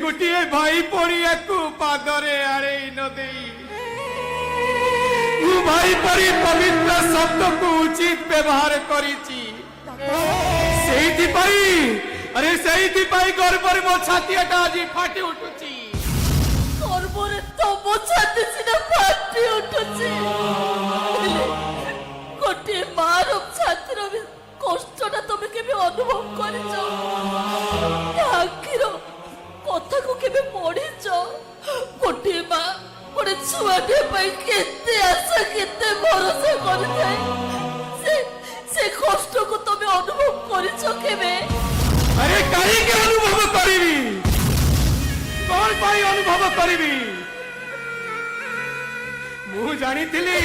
ଗୋଟିଏ ଭାଇ ପଡ଼ିଆକୁ ପାଦରେ ଆଡ଼େଇ ନ ଦେଇ ମୁଁ ଭାଇ ପରି ପବିତ୍ର ଶବ୍ଦକୁ ଉଚିତ ବ୍ୟବହାର କରିଛି। ସେଇଥିପାଇଁ ଗର୍ବରେ ମୋ ଛାତିଟା ଆଜି ଫାଟି ଉଠୁଛି। গর্বরে তবু ছাতি সিনা ফাটি উঠুছে। গোটিয়ে মার ছাতির কষ্টটা তুমি কেবে অনুভব করেছ? আখির কথাକୁ কেবে পড়িছ? গোটিয়ে মা ଗୋଟେ ଛୁଆଟେ ପାଇଁ କେତେ ଆଶା କେତେ ଭରସା କରିଥାଏ। ସେ କଷ୍ଟକୁ ତମେ ଅନୁଭବ କରିଛ କେବେ? আরে কাহিকে অনুভব করিবি? কোন পাই অনুভব করিবি? ମୁଁ ଜାଣିଥିଲି